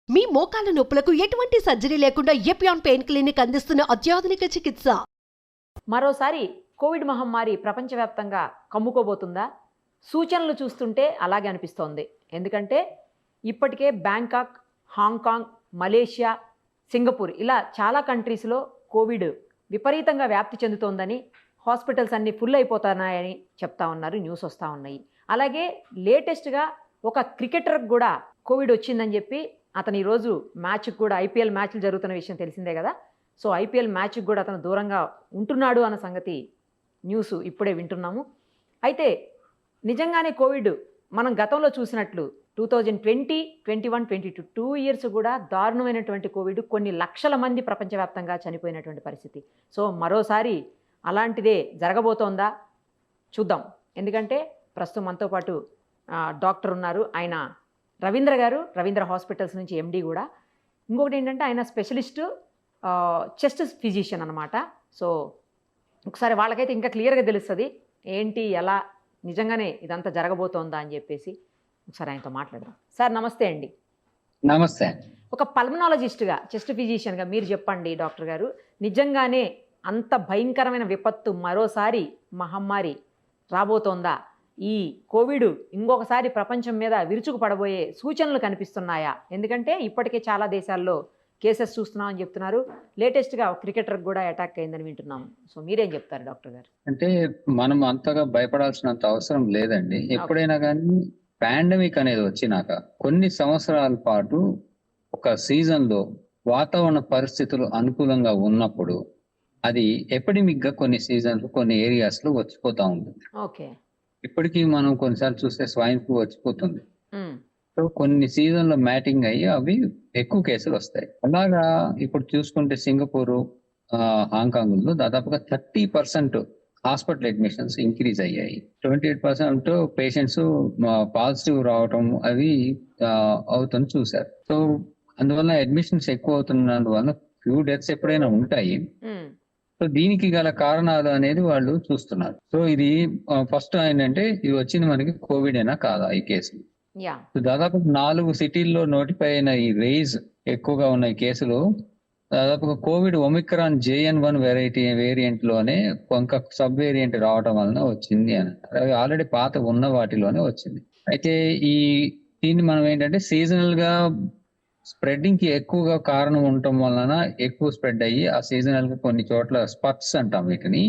మీ మోకాల నొప్పులకు ఎటువంటి సర్జరీ లేకుండా ఎపియాన్ పెయిన్ క్లినిక్ అందిస్తున్న అత్యాధునిక చికిత్స. మరోసారి కోవిడ్ మహమ్మారి ప్రపంచవ్యాప్తంగా కమ్ముకోబోతుందా? సూచనలు చూస్తుంటే అలాగే అనిపిస్తోంది. ఎందుకంటే ఇప్పటికే బ్యాంకాక్, హాంకాంగ్, మలేషియా, సింగపూర్ ఇలా చాలా కంట్రీస్లో కోవిడ్ విపరీతంగా వ్యాప్తి చెందుతోందని, హాస్పిటల్స్ అన్నీ ఫుల్ అయిపోతున్నాయని చెప్తా ఉన్నారు, న్యూస్ వస్తూ ఉన్నాయి. అలాగే లేటెస్ట్గా ఒక క్రికెటర్కి కూడా కోవిడ్ వచ్చిందని చెప్పి అతను ఈరోజు మ్యాచ్కి కూడా, ఐపీఎల్ మ్యాచ్లు జరుగుతున్న విషయం తెలిసిందే కదా. సో ఐపీఎల్ మ్యాచ్కి కూడా అతను దూరంగా ఉంటున్నాడు అన్న సంగతి న్యూస్ ఇప్పుడే వింటున్నాము. అయితే నిజంగానే కోవిడ్ మనం గతంలో చూసినట్లు 2020, 21, 22 2 ఇయర్స్ కూడా దారుణమైనటువంటి కోవిడ్, కొన్ని లక్షల మంది ప్రపంచవ్యాప్తంగా చనిపోయినటువంటి పరిస్థితి. సో మరోసారి అలాంటిదే జరగబోతోందా చూద్దాం. ఎందుకంటే ప్రస్తుతం మనతో పాటు డాక్టర్ ఉన్నారు. ఆయన రవీంద్ర గారు, రవీంద్ర హాస్పిటల్స్ నుంచి ఎండి కూడా. ఇంకొకటి ఏంటంటే ఆయన స్పెషలిస్టు చెస్ట్ ఫిజిషియన్ అనమాట. సో ఒకసారి వాళ్ళకైతే ఇంకా క్లియర్గా తెలుస్తుంది ఏంటి, ఎలా నిజంగానే ఇదంతా జరగబోతోందా అని చెప్పేసి. ఒకసారి ఆయనతో మాట్లాడదాం. సార్ నమస్తే అండి. నమస్తే. ఒక పల్మనాలజిస్ట్గా, చెస్ట్ ఫిజిషియన్గా మీరు చెప్పండి డాక్టర్ గారు, నిజంగానే అంత భయంకరమైన విపత్తు, మరోసారి మహమ్మారి రాబోతోందా? ఈ కోవిడ్ ఇంకొకసారి ప్రపంచం మీద విరుచుకు పడబోయే సూచనలు కనిపిస్తున్నాయా? ఎందుకంటే ఇప్పటికే చాలా దేశాల్లో కేసెస్ చూస్తున్నామని చెప్తున్నారు. లేటెస్ట్గా క్రికెటర్కి కూడా అటాక్ అయిందని వింటున్నాము. సో మీరేం చెప్తారు డాక్టర్ గారు? అంటే మనం అంతగా భయపడాల్సినంత అవసరం లేదండి. ఎప్పుడైనా కానీ పాండమిక్ అనేది వచ్చినాక కొన్ని సంవత్సరాల పాటు ఒక సీజన్లో వాతావరణ పరిస్థితులు అనుకూలంగా ఉన్నప్పుడు అది ఎపిడమిక్ గా కొన్ని సీజన్లు, కొన్ని ఏరియాస్ లో వచ్చిపోతా ఉంటుంది. ఓకే. ఇప్పటికీ మనం కొన్నిసార్లు చూస్తే స్వైన్ ఫ్లూ వచ్చిపోతుంది. సో కొన్ని సీజన్లో మ్యాటింగ్ అయ్యి అవి ఎక్కువ కేసులు వస్తాయి. అలాగా ఇప్పుడు చూసుకుంటే సింగపూర్, హాంకాంగ్ లో దాదాపుగా 30% హాస్పిటల్ అడ్మిషన్స్ ఇంక్రీజ్ అయ్యాయి. 28% పేషెంట్స్ పాజిటివ్ రావటం అవి అవుతుంది చూసారు. సో అందువల్ల అడ్మిషన్స్ ఎక్కువ అవుతున్నందువల్ల ఫ్యూ డెత్స్ ఎప్పుడైనా ఉంటాయి. సో దీనికి గల కారణాలు అనేది వాళ్ళు చూస్తున్నారు. సో ఇది ఫస్ట్ ఏంటంటే ఇది వచ్చింది మనకి కోవిడ్ అయినా కాదా ఈ కేసులు. దాదాపు 4 సిటీల్లో నోటిఫై అయిన ఈ రేజ్ ఎక్కువగా ఉన్న ఈ కేసులు దాదాపుగా కోవిడ్ ఒమిక్రాన్ JN1 వేరియంట్ లోనే కొంత సబ్ వేరియంట్ రావడం వలన వచ్చింది అని. అవి ఆల్రెడీ పాత ఉన్న వాటిలోనే వచ్చింది. అయితే దీన్ని మనం ఏంటంటే సీజనల్ గా స్ప్రెడ్డింగ్ కి ఎక్కువగా కారణం ఉండటం వలన ఎక్కువ స్ప్రెడ్ అయ్యి ఆ సీజనల్ గా కొన్ని చోట్ల స్పట్స్ అంటాం వీటిని,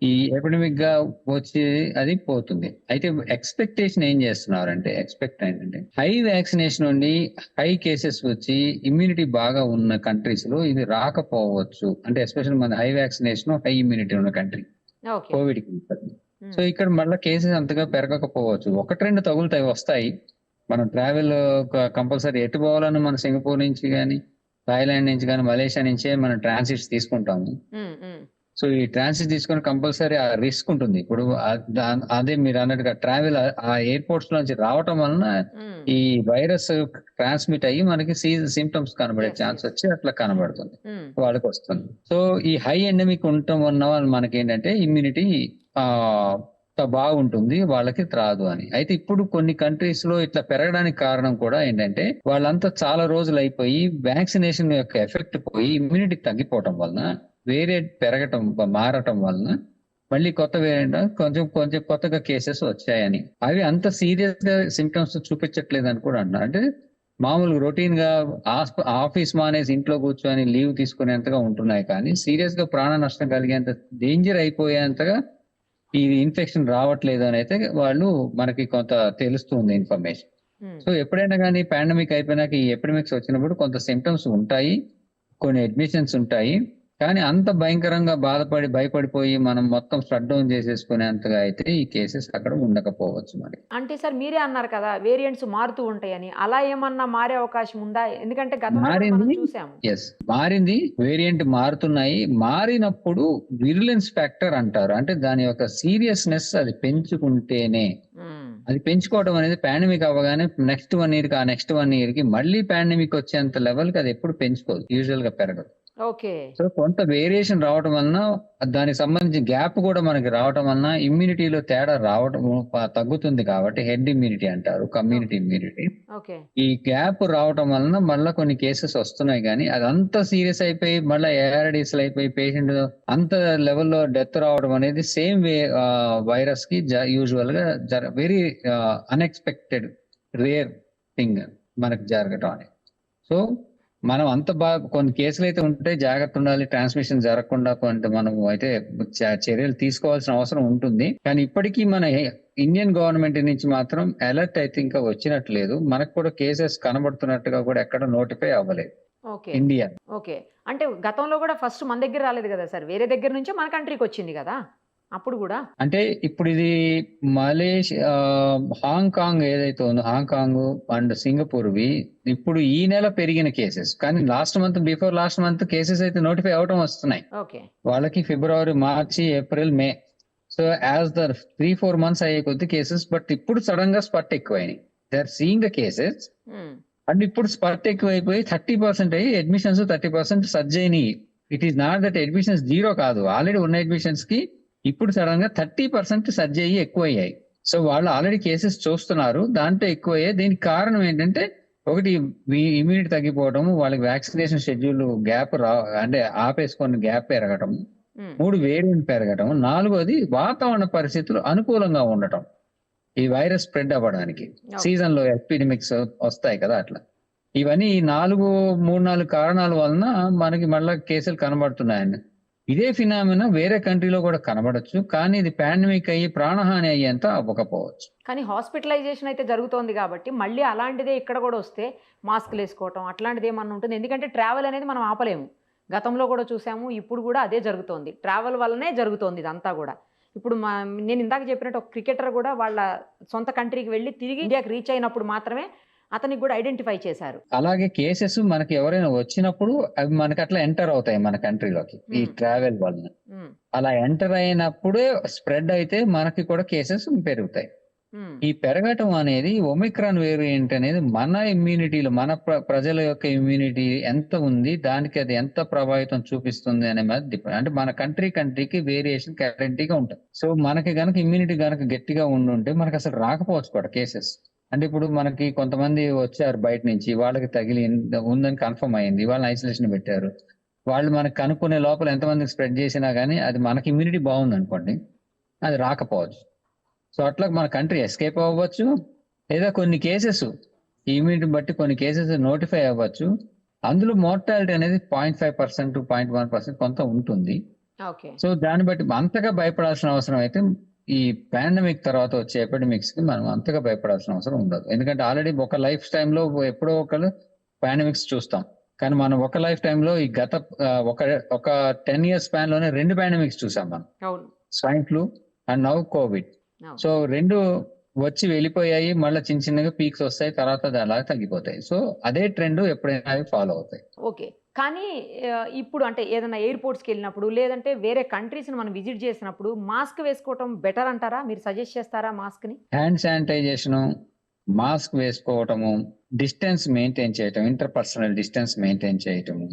ఈ ఎపిడమిక్ గా వచ్చి అది పోతుంది. అయితే ఎక్స్పెక్టేషన్ ఏం చేస్తున్నారంటే, ఏంటంటే హై వ్యాక్సినేషన్ ఉండి హై కేసెస్ వచ్చి ఇమ్యూనిటీ బాగా ఉన్న కంట్రీస్ లో ఇది రాకపోవచ్చు. అంటే ఎస్పెషల్ మన హై వ్యాక్సినేషన్, హై ఇమ్యూనిటీ ఉన్న కంట్రీ కోవిడ్ కి. సో ఇక్కడ మళ్ళీ కేసెస్ అంతగా పెరగకపోవచ్చు. 1-2 తగులుతాయి, వస్తాయి. మనం ట్రావెల్ కంపల్సరీ ఎటు పోవాలని మన సింగపూర్ నుంచి కానీ, థాయిలాండ్ నుంచి కానీ, మలేషియా నుంచే మనం ట్రాన్సిట్స్ తీసుకుంటాము. సో ఈ ట్రాన్సిట్ తీసుకొని కంపల్సరీ ఆ రిస్క్ ఉంటుంది. ఇప్పుడు అదే మీరు అన్నట్టుగా ట్రావెల్ ఆ ఎయిర్పోర్ట్స్ నుంచి రావటం వలన ఈ వైరస్ ట్రాన్స్మిట్ అయ్యి మనకి సిమ్టమ్స్ కనబడే ఛాన్స్ వచ్చి అట్లా కనబడుతుంది, వాళ్ళకి వస్తుంది. సో ఈ హై ఎండమిక్ ఉండటం వల్ల మనకి ఏంటంటే ఇమ్యూనిటీ బాగుంటుంది, వాళ్ళకి రాదు అని. అయితే ఇప్పుడు కొన్ని కంట్రీస్ లో ఇట్లా పెరగడానికి కారణం కూడా ఏంటంటే వాళ్ళంతా చాలా రోజులు అయిపోయి వ్యాక్సినేషన్ యొక్క ఎఫెక్ట్ పోయి ఇమ్యూనిటీ తగ్గిపోవటం వలన, వేరియంట్ మారటం వలన మళ్ళీ కొత్త వేరియంట్ కొంచెం కొత్తగా కేసెస్ వచ్చాయని. అవి అంత సీరియస్ గా సిమ్టమ్స్ చూపించట్లేదు అని కూడా అంటున్నారు. అంటే మామూలుగా రొటీన్ గా ఆఫీస్ మానేసి ఇంట్లో కూర్చొని లీవ్ తీసుకునేంతగా ఉంటున్నాయి, కానీ సీరియస్ గా ప్రాణ నష్టం కలిగేంత డేంజర్ అయిపోయేంతగా ఈ ఇన్ఫెక్షన్ రావట్లేదు అని అయితే వాళ్ళు మనకి కొంత తెలుస్తుంది ఇన్ఫర్మేషన్. సో ఎప్పుడైనా కానీ పాండమిక్ అయిపోయినాక ఈ ఎపిడమిక్స్ వచ్చినప్పుడు కొంత సిమ్టమ్స్ ఉంటాయి, కొన్ని అడ్మిషన్స్ ఉంటాయి, కానీ అంత భయంకరంగా భయపడిపోయి మనం మొత్తం షట్ డౌన్ చేసేసుకునేంతగా అయితే ఈ కేసెస్ అక్కడ ఉండకపోవచ్చు. మరి అంటే సార్ మీరే అన్నారు కదా వేరియంట్స్ మారుతూ ఉంటాయని, అలా ఏమన్నా మారే అవకాశం ఉందా? ఎందుకంటే మారింది, వేరియంట్ మారుతున్నాయి. మారినప్పుడు విరులెన్స్ ఫ్యాక్టర్ అంటారు. అంటే దాని యొక్క సీరియస్నెస్ అది పెంచుకుంటేనే, అది పెంచుకోవడం అనేది పాండమిక్ అవ్వగానే నెక్స్ట్ 1 ఇయర్ కి మళ్ళీ పాండమిక్ వచ్చేంత లెవెల్ కి అది ఎప్పుడు పెంచుకోదు, యూజువల్ గా పెరగదు. ఓకే. సో కొంత వేరియేషన్ రావటం వలన దానికి సంబంధించిన గ్యాప్ కూడా మనకి రావటం వలన ఇమ్యూనిటీలో తేడా రావటం తగ్గుతుంది కాబట్టి హెడ్ ఇమ్యూనిటీ అంటారు, కమ్యూనిటీ ఇమ్యూనిటీ. ఓకే. ఈ గ్యాప్ రావటం వలన మళ్ళీ కొన్ని కేసెస్ వస్తున్నాయి, కానీ అదంతా సీరియస్ అయిపోయి మళ్ళీ ఏఆర్డీస్ అయిపోయి పేషెంట్ అంత లెవెల్లో డెత్ రావడం అనేది సేమ్ వైరస్ కి యూజువల్ గా వెరీ అన్ఎక్స్పెక్టెడ్ రేర్ థింగ్ మనకు జరగటం అనేది. సో మనం అంత బాగా కొన్ని కేసులు అయితే ఉంటే జాగ్రత్త ఉండాలి, ట్రాన్స్మిషన్ జరగకుండా కొంత మనం అయితే చర్యలు తీసుకోవాల్సిన అవసరం ఉంటుంది. కానీ ఇప్పటికీ మన ఇండియన్ గవర్నమెంట్ నుంచి మాత్రం అలర్ట్ అయితే ఇంకా వచ్చినట్లేదు. మనకు కూడా కేసెస్ కనబడుతున్నట్టుగా కూడా ఎక్కడ నోటిఫై అవ్వలేదు ఓకే. ఇండియా. ఓకే. అంటే గతంలో కూడా ఫస్ట్ మన దగ్గర రాలేదు కదా సార్, వేరే దగ్గర నుంచే మన కంట్రీకి వచ్చింది కదా అప్పుడు కూడా. అంటే ఇప్పుడు ఇది మలేషియా, హాంకాంగ్ ఏదైతే ఉందో, హాంకాంగ్ అండ్ సింగపూర్వి ఇప్పుడు ఈ నెల పెరిగిన కేసెస్, కానీ బిఫోర్ లాస్ట్ మంత్ కేసెస్ అయితే నోటిఫై అవటం వస్తున్నాయి ఓకే. వాళ్ళకి. ఫిబ్రవరి, మార్చి, April, May. So as the 3-4 months అయ్యే కొద్ది కేసెస్, బట్ ఇప్పుడు సడన్ గా స్పట్ ఎక్కువైనాయి. They are seeing the cases and ఇప్పుడు స్పట్ ఎక్కువైపోయి 30% అయ్యి అడ్మిషన్స్ 30% సర్జ్ అయినాయి. It is not that admissions zero కాదు, ఆల్రెడీ ఉన్న అడ్మిషన్స్ కి ఇప్పుడు సడన్ గా 30% సర్జ్ అయ్యి ఎక్కువయ్యాయి. సో వాళ్ళు ఆల్రెడీ కేసెస్ చూస్తున్నారు, దాంట్లో ఎక్కువయ్యాయి. దీనికి కారణం ఏంటంటే ఒకటి ఇమ్యూనిటీ తగ్గిపోవడం, వాళ్ళకి వ్యాక్సినేషన్ షెడ్యూల్ గ్యాప్ అంటే ఆపేసుకొని గ్యాప్ పెరగటం, 3 వేరియంట్ పెరగటం, 4వది వాతావరణ పరిస్థితులు అనుకూలంగా ఉండటం ఈ వైరస్ స్ప్రెడ్ అవ్వడానికి. సీజన్ లో ఎపిడమిక్స్ వస్తాయి కదా అట్లా. ఇవన్నీ 3-4 కారణాల వలన మనకి మళ్ళా కేసులు కనబడుతున్నాయండి. ఇదే ఫినామినా వేరే కంట్రీలో కూడా కనబడచ్చు, కానీ ఇది పాండమిక్ అయ్యి ప్రాణహాని అయ్యేంత అవ్వకపోవచ్చు. కానీ హాస్పిటలైజేషన్ అయితే జరుగుతోంది కాబట్టి మళ్ళీ అలాంటిదే ఇక్కడ కూడా వస్తే మాస్క్లు వేసుకోవటం అట్లాంటిది ఏమన్నా ఉంటుంది. ఎందుకంటే ట్రావెల్ అనేది మనం ఆపలేము, గతంలో కూడా చూసాము, ఇప్పుడు కూడా అదే జరుగుతోంది. ట్రావెల్ వల్లనే జరుగుతోంది ఇదంతా కూడా. ఇప్పుడు నేను ఇందాక చెప్పినట్టు ఒక క్రికెటర్ కూడా వాళ్ళ సొంత కంట్రీకి వెళ్ళి తిరిగి ఇండియాకి రీచ్ అయినప్పుడు మాత్రమే అతనికి కూడా ఐడెంటిఫై చేశారు. అలాగే కేసెస్ మనకి ఎవరైనా వచ్చినప్పుడు అవి మనకి అట్లా ఎంటర్ అవుతాయి మన కంట్రీలోకి ఈ ట్రావెల్ వలన. అలా ఎంటర్ అయినప్పుడే స్ప్రెడ్ అయితే మనకి కూడా కేసెస్ పెరుగుతాయి. ఈ పెరగటం అనేది ఒమిక్రాన్ వేరియంట్ అనేది మన ఇమ్యూనిటీలో మన ప్రజల యొక్క ఇమ్యూనిటీ ఎంత ఉంది, దానికి అది ఎంత ప్రభావితం చూపిస్తుంది అనే మీద డిపెండ్. అంటే మన కంట్రీకి వేరియేషన్ గ్యారంటీగా ఉంటుంది. సో మనకి గనక ఇమ్యూనిటీ గనక గట్టిగా ఉండుంటే మనకి అసలు రాకపోవచ్చు కూడా కేసెస్. అంటే ఇప్పుడు మనకి కొంతమంది వచ్చారు బయట నుంచి, వాళ్ళకి తగిలి ఉందని కన్ఫర్మ్ అయింది, వాళ్ళని ఐసోలేషన్ పెట్టారు. వాళ్ళు మనకి కనుక్కునే లోపల ఎంతమందికి స్ప్రెడ్ చేసినా కానీ అది మనకి ఇమ్యూనిటీ బాగుంది అనుకోండి, అది రాకపోవచ్చు. సో అట్లా మన కంట్రీ ఎస్కేప్ అవ్వచ్చు, లేదా కొన్ని కేసెస్ ఇమ్యూనిటీ బట్టి కొన్ని కేసెస్ నోటిఫై అవ్వచ్చు. అందులో మోర్టాలిటీ అనేది 0.5%, 0.1% కొంత ఉంటుంది. సో దాన్ని బట్టి అంతగా భయపడాల్సిన అవసరం అయితే ఈ పాండమిక్ తర్వాత వచ్చే ఎపిడమిక్స్ కి మనం అంతగా భయపడాల్సిన అవసరం ఉండదు. ఎందుకంటే ఆల్రెడీ ఒక లైఫ్ టైంలో ఎప్పుడో ఒకరు పాండమిక్స్ చూస్తాం, కానీ మనం ఒక లైఫ్ టైంలో ఈ గత ఒక 10 years స్పాన్ లోనే 2 పాండమిక్స్ చూసాం మనం, swine flu and now Covid. So 2 వచ్చి వెళ్ళిపోయాయి, మళ్ళీ చిన్న చిన్నగా పీక్స్ వస్తాయి, తర్వాత అలా తగ్గిపోతాయి. సో అదే ట్రెండ్ ఎప్పుడైనా ఫాలో అవుతాయి. ఓకే. కానీ ఇప్పుడు అంటే ఏదైనా ఎయిర్పోర్ట్స్కి వెళ్ళినప్పుడు లేదంటే వేరే కంట్రీస్ని మనం విజిట్ చేసినప్పుడు మాస్క్ వేసుకోవటం బెటర్ అంటారా? మీరు సజెస్ట్ చేస్తారా మాస్క్ని? హ్యాండ్ శానిటైజేషన్, మాస్క్ వేసుకోవటము, డిస్టెన్స్ మెయింటైన్ చేయటం, ఇంటర్పర్సనల్ డిస్టెన్స్ మెయింటైన్ చేయటము,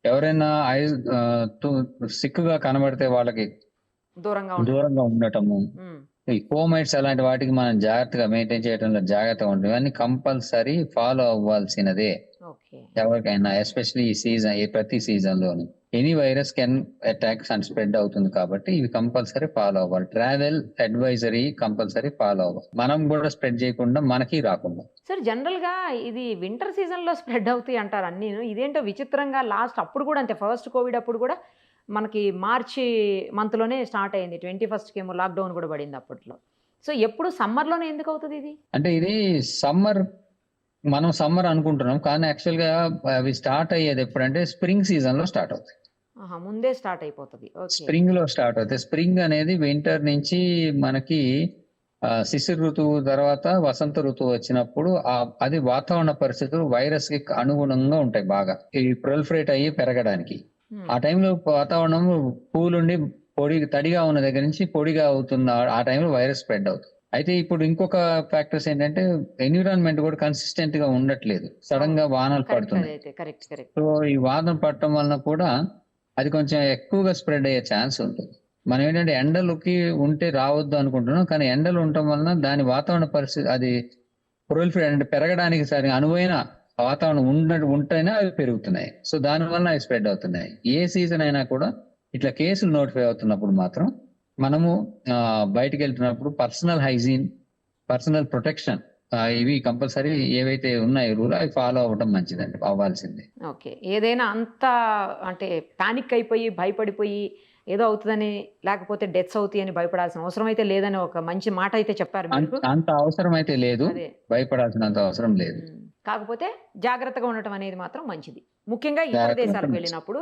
ఎవరైనా సిక్కుగా కనబడితే వాళ్ళకి దూరంగా ఉండటము, ఈ కోమైట్స్ అలాంటి వాటికి మనం జాగ్రత్తగా మెయింటైన్ చేయడంలో జాగ్రత్తగా ఉంటుంది. ఇవన్నీ కంపల్సరీ ఫాలో అవ్వాల్సినదే ఎవరికైనా, ఎస్పెషల్లీ ఈ సీజన్, ప్రతి season loan any virus can attack and spread అవుతుంది కాబట్టి ఇవి కంపల్సరీ ఫాలో అవ్వాలి. ట్రావెల్ అడ్వైజరీ కంపల్సరీ ఫాలో అవ్వాలి, మనం కూడా స్ప్రెడ్ చేయకుండా మనకి రాకుండా. సార్ జనరల్ గా ఇది వింటర్ సీజన్ లో స్ప్రెడ్ అవుతాయి అంటారు అన్ని, ఇదేంటో విచిత్రంగా. లాస్ట్ అప్పుడు కూడా అంతే, ఫస్ట్ కోవిడ్ అప్పుడు కూడా మనకి మార్చి మంత్లోనే స్టార్ట్ అయింది, 21st ఏమో లాక్డౌన్ కూడా పడింది అప్పట్లో. సో ఎప్పుడు సమ్మర్లోనే ఎందుకు అవుతుంది ఇది? అంటే ఇది మనం సమ్మర్ అనుకుంటున్నాం, కానీ యాక్చువల్ గా అవి స్టార్ట్ అయ్యేది ఎప్పుడంటే స్ప్రింగ్ సీజన్ లో స్టార్ట్ అవుతాయి. ముందే స్టార్ట్ అయిపోతుంది. స్ప్రింగ్ లో స్టార్ట్ అవుతాయి. స్ప్రింగ్ అనేది వింటర్ నుంచి మనకి శిశిర ఋతువు తర్వాత వసంత ఋతువు వచ్చినప్పుడు అది వాతావరణ పరిస్థితులు వైరస్ కి అనుగుణంగా ఉంటాయి, బాగా ఈ ప్రొలిఫరేట్ అయ్యి పెరగడానికి. ఆ టైంలో వాతావరణం పూలుండి తడిగా ఉన్న దగ్గర నుంచి పొడిగా అవుతున్న ఆ టైంలో వైరస్ స్ప్రెడ్ అవుతుంది. అయితే ఇప్పుడు ఇంకొక ఫ్యాక్టర్స్ ఏంటంటే ఎన్విరాన్మెంట్ కూడా కన్సిస్టెంట్ గా ఉండట్లేదు, సడన్ గా వానలు కరెక్ట్, పడుతున్నాయి. అదైతే కరెక్ట్ కరెక్ట్. సో ఈ వాదన పడటం వలన కూడా అది కొంచెం ఎక్కువగా స్ప్రెడ్ అయ్యే ఛాన్స్ ఉంటుంది. మనం ఏంటంటే ఎండలకి ఉంటే రావద్దు అనుకుంటున్నాం, కానీ ఎండలు ఉండటం వలన దాని వాతావరణ పరిస్థితి అది ప్రొలిఫరేట్ అంటే పెరగడానికి సరి అనువైన వాతావరణం ఉంటేనే అవి పెరుగుతున్నాయి. సో దానివల్ల అవి స్ప్రెడ్ అవుతున్నాయి. ఏ సీజన్ అయినా కూడా ఇట్లా కేసులు నోటిఫై అవుతున్నప్పుడు మాత్రం మనము బయటికి వెళ్తున్నప్పుడు పర్సనల్ హైజీన్, పర్సనల్ ప్రొటెక్షన్ ఇవి కంపల్సరీ ఏవైతే ఉన్నాయో రూల్ అవి ఫాలో అవ్వడం మంచిదండి, అవ్వాల్సిందే. ఓకే. ఏదైనా అంత అంటే పానిక్ అయిపోయి భయపడిపోయి ఏదో అవుతుందని లేకపోతే డెత్స్ అవుతాయి అని భయపడాల్సిన అవసరం అయితే లేదని ఒక మంచి మాట అయితే చెప్పారు మీరు. అంత అవసరం అయితే లేదు, అదే. భయపడాల్సినంత అవసరం లేదు. కాకపోతే జాగ్రత్తగా ఉండటం అనేది మాత్రం మంచిది, ముఖ్యంగా ఇతర జాగ్రత్తగా దేశాలకు ఉండటం వెళ్ళినప్పుడు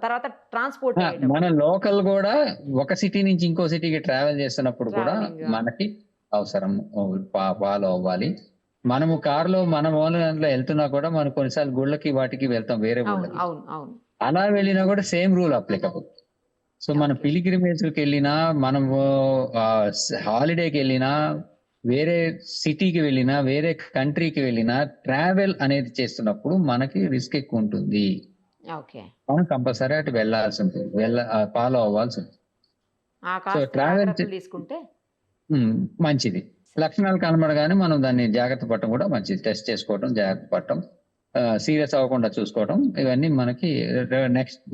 తర్వాత ట్రాన్స్పోర్ట్ మన లోకల్ కూడా ఒక సిటీ నుంచి ఇంకో సిటీకి ట్రావెల్ చేస్తున్నప్పుడు కూడా Travelling. మనకి అవసరం ఫాలో అవ్వాలి. మనము కారులో మన ఓన్ దాంట్లో వెళ్తున్నా కూడా మనం కొన్నిసార్లు గుళ్ళకి వాటికి వెళ్తాం, వేరే అవును గుళ్ళకి. అవును అవును. అలా వెళ్ళినా కూడా సేమ్ రూల్ అప్లికబుల్. సో మన Okay. పిలిగ్రిమేజ్కి వెళ్ళినా, మనము హాలిడేకి వెళ్ళినా, వేరే సిటీకి వెళ్ళినా, వేరే కంట్రీకి వెళ్ళినా ట్రావెల్ అనేది చేస్తున్నప్పుడు మనకి రిస్క్ ఎక్కువ ఉంటుంది. ఓకే. మనం కంపల్సరీ అటు వెళ్ళాల్సి ఉంటుంది, ఫాలో అవ్వాల్సి ఉంటుంది. ఆ కాస్త travel జాగ్రత్తలు తీసుకుంటే మంచిది. లక్షణాలు కనబడగానే మనం దాన్ని జాగ్రత్త పడటం కూడా మంచిది. టెస్ట్ చేసుకోవటం, జాగ్రత్త పడటం, సీరియస్ అవ్వకుండా చూసుకోవడం, ఇవన్నీ మనకి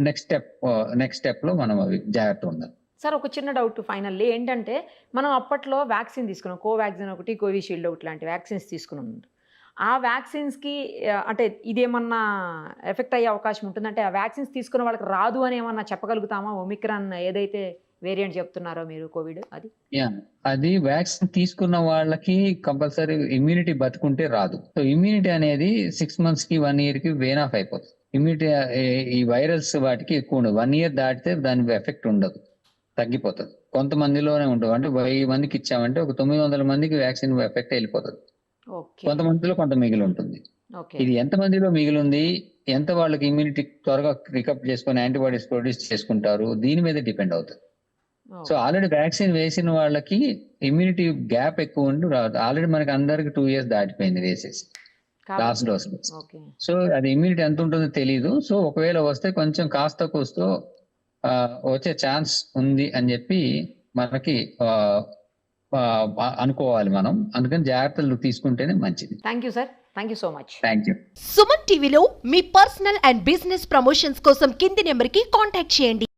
నెక్స్ట్ స్టెప్ లో మనం అవి జాగ్రత్త ఉండాలి. సార్ ఒక చిన్న డౌట్ ఫైనల్లీ ఏంటంటే, మనం అప్పట్లో వ్యాక్సిన్ తీసుకున్నాం, కోవాక్సిన్ ఒకటి, కోవిషీల్డ్ ఒకటి లాంటి వ్యాక్సిన్స్ తీసుకున్నాం. ఆ వ్యాక్సిన్స్కి అంటే ఇదేమన్నా ఎఫెక్ట్ అయ్యే అవకాశం ఉంటుందంటే ఆ వ్యాక్సిన్స్ తీసుకున్న వాళ్ళకి రాదు అని ఏమన్నా చెప్పగలుగుతామా? ఒమిక్రాన్ ఏదైతే వేరియంట్ చెప్తున్నారో మీరు కోవిడ్ అది అది వ్యాక్సిన్ తీసుకున్న వాళ్ళకి కంపల్సరీ ఇమ్యూనిటీ బతుకుంటే రాదు. సో ఇమ్యూనిటీ అనేది 6 months కి 1 year కి వేన్ ఆఫ్ అయిపోతుంది. ఇమ్యూనిటీ ఈ వైరల్స్ వాటికి ఎక్కువ ఉండదు. 1 year దాటితే దాని ఎఫెక్ట్ ఉండదు, తగ్గిపోతుంది. కొంతమందిలోనే ఉండదు. అంటే 1000 మందికి ఇచ్చామంటే ఒక 900 మందికి వ్యాక్సిన్ ఎఫెక్ట్ వెళ్ళిపోతుంది. ఓకే కొంతమందిలో కొంత మిగిలి ఉంటుంది. ఓకే ఇది ఎంత మందిలో మిగిలింది, ఎంత వాళ్ళకి ఇమ్యూనిటీ త్వరగా రికవర్ చేసుకొని యాంటీబాడీస్ ప్రొడ్యూస్ చేసుకుంటారు, దీని మీద డిపెండ్ అవుతుంది. సో ఆల్రెడీ వ్యాక్సిన్ వేసిన వాళ్ళకి ఇమ్యూనిటీ గ్యాప్ ఎక్కువ ఉండి రాదు. ఆల్రెడీ మనకి అందరికి 2 years దాటిపోయింది వేసేసి లాస్ట్ డోస్. ఓకే సో అది ఇమ్యూనిటీ ఎంత ఉంటుందో తెలియదు. సో ఒకవేళ వస్తే కొంచెం కాస్త కూస్తో వచ్చే ఛాన్స్ ఉంది అని చెప్పి మనకి అనుకోవాలి మనం. అందుకని జాగ్రత్తలు తీసుకుంటేనే మంచిది. Thank you sir, thank you so much. Thank you. Suman టీవీలో మీ పర్సనల్ అండ్ బిజినెస్ ప్రమోషన్స్ కోసం కింది నెంబర్కి కాంటాక్ట్ చేయండి.